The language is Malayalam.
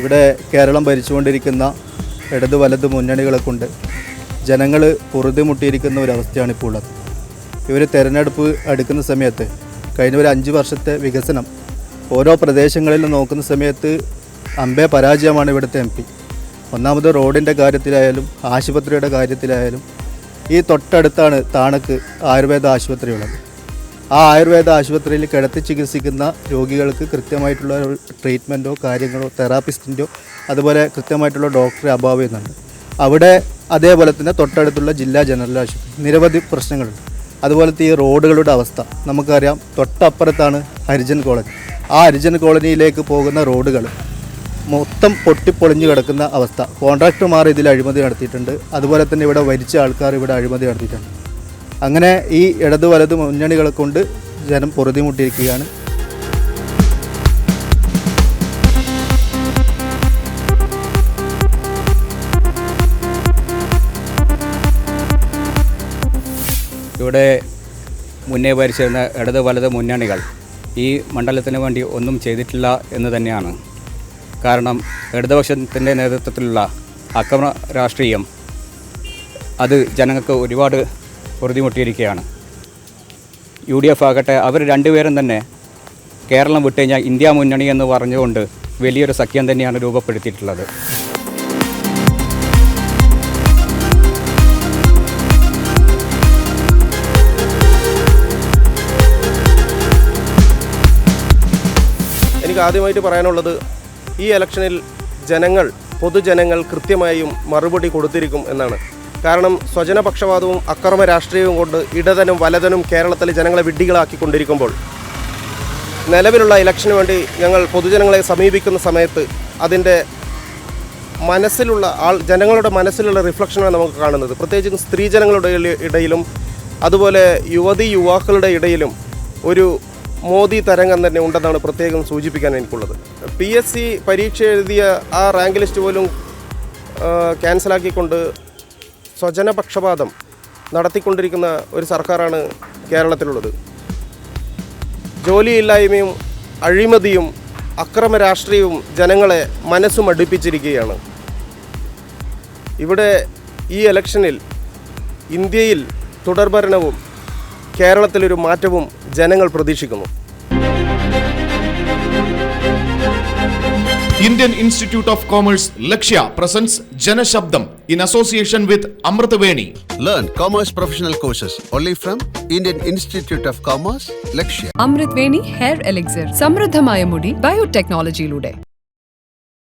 ഇവിടെ കേരളം ഭരിച്ചുകൊണ്ടിരിക്കുന്ന ഇടത് വലത് മുന്നണികളെ കൊണ്ട് ജനങ്ങൾ പൊറുതിമുട്ടിയിരിക്കുന്ന ഒരവസ്ഥയാണ് ഇപ്പോൾ ഉള്ളത്. ഇവർ തെരഞ്ഞെടുപ്പ് അടുക്കുന്ന സമയത്ത് കഴിഞ്ഞ ഒരു 5 വർഷത്തെ വികസനം ഓരോ പ്രദേശങ്ങളിലും നോക്കുന്ന സമയത്ത് അമ്പേ പരാജയമാണ് ഇവിടുത്തെ MP. ഒന്നാമത് റോഡിൻ്റെ കാര്യത്തിലായാലും ആശുപത്രിയുടെ കാര്യത്തിലായാലും ഈ തൊട്ടടുത്താണ് താണക്ക് ആയുർവേദ ആശുപത്രിയുള്ളത്. ആ ആയുർവേദ ആശുപത്രിയിൽ കിടത്തി ചികിത്സിക്കുന്ന രോഗികൾക്ക് കൃത്യമായിട്ടുള്ള ട്രീറ്റ്മെൻറ്റോ കാര്യങ്ങളോ തെറാപ്പിസ്റ്റിൻ്റെയോ അതുപോലെ കൃത്യമായിട്ടുള്ള ഡോക്ടറെ അഭാവം ചെയ്യുന്നുണ്ട്. അവിടെ അതേപോലെ തന്നെ തൊട്ടടുത്തുള്ള ജില്ലാ ജനറൽ ആശുപത്രി നിരവധി പ്രശ്നങ്ങളുണ്ട്. അതുപോലത്തെ ഈ റോഡുകളുടെ അവസ്ഥ നമുക്കറിയാം. തൊട്ടപ്പുറത്താണ് ഹരിജൻ കോളനി. ആ ഹരിജൻ കോളനിയിലേക്ക് പോകുന്ന റോഡുകൾ മൊത്തം പൊട്ടിപ്പൊളിഞ്ഞ് കിടക്കുന്ന അവസ്ഥ. കോൺട്രാക്ടർമാർ ഇതിൽ അഴിമതി നടത്തിയിട്ടുണ്ട്. അതുപോലെ തന്നെ ഇവിടെ ഭരിച്ച ആൾക്കാർ ഇവിടെ അഴിമതി നടത്തിയിട്ടുണ്ട്. അങ്ങനെ ഈ ഇടത് വലത് മുന്നണികളെ കൊണ്ട് ജനം പൊറുതിമുട്ടിയിരിക്കുകയാണ്. ഇവിടെ മുന്നേ ഭരിച്ചിരുന്ന ഇടത് വലത് മുന്നണികൾ ഈ മണ്ഡലത്തിന് വേണ്ടി ഒന്നും ചെയ്തിട്ടില്ല എന്ന് തന്നെയാണ്. കാരണം ഇടതുപക്ഷത്തിൻ്റെ നേതൃത്വത്തിലുള്ള അക്രമ രാഷ്ട്രീയം അത് ജനങ്ങൾക്ക് ഒരുപാട് പൊറുതിമുട്ടിയിരിക്കുകയാണ്. UDF ആകട്ടെ അവർ രണ്ടുപേരും തന്നെ കേരളം വിട്ടുകഴിഞ്ഞാൽ ഇന്ത്യ മുന്നണി എന്ന് പറഞ്ഞുകൊണ്ട് വലിയൊരു സഖ്യം തന്നെയാണ് രൂപപ്പെടുത്തിയിട്ടുള്ളത്. എനിക്ക് ആദ്യമായിട്ട് പറയാനുള്ളത്, ഈ ഇലക്ഷനിൽ പൊതുജനങ്ങൾ കൃത്യമായും മറുപടി കൊടുത്തിരിക്കും എന്നാണ്. കാരണം സ്വജനപക്ഷപാതവും അക്രമ രാഷ്ട്രീയവും കൊണ്ട് ഇടതനും വലതനും കേരളത്തിലെ ജനങ്ങളെ വിഡ്ഢികളാക്കിക്കൊണ്ടിരിക്കുമ്പോൾ നിലവിലുള്ള ഇലക്ഷന് വേണ്ടി ഞങ്ങൾ പൊതുജനങ്ങളെ സമീപിക്കുന്ന സമയത്ത് അതിൻ്റെ ജനങ്ങളുടെ മനസ്സിലുള്ള റിഫ്ലക്ഷനാണ് നമുക്ക് കാണുന്നത്. പ്രത്യേകിച്ചും സ്ത്രീജനങ്ങളുടെ ഇടയിലും അതുപോലെ യുവാക്കളുടെ ഇടയിലും ഒരു മോദി തരംഗം തന്നെ ഉണ്ടെന്നാണ് പ്രത്യേകം സൂചിപ്പിക്കാൻ എനിക്കുള്ളത്. PSC പരീക്ഷ എഴുതിയ ആ റാങ്ക് ലിസ്റ്റ് പോലും ക്യാൻസലാക്കിക്കൊണ്ട് സ്വജനപക്ഷപാതം നടത്തിക്കൊണ്ടിരിക്കുന്ന ഒരു സർക്കാരാണ് കേരളത്തിലുള്ളത്. ജോലിയില്ലായ്മയും അഴിമതിയും അക്രമ രാഷ്ട്രീയവും ജനങ്ങളെ മനസ്സുമടുപ്പിച്ചിരിക്കുകയാണ്. ഇവിടെ ഈ ഇലക്ഷനിൽ ഇന്ത്യയിൽ തുടർഭരണവും കേരളത്തിലൊരു മാറ്റവും ജനങ്ങൾ പ്രതീക്ഷിക്കുന്നു. Indian Institute of Commerce Lakshya presents Jana Shabdam in association with Amritaveni. Learn commerce professional courses only from Indian Institute of Commerce Lakshya. Amritveni Hair Elixir. സമൃദ്ധമായ മുടി ബയോടെക്നോളജിയിലൂടെ.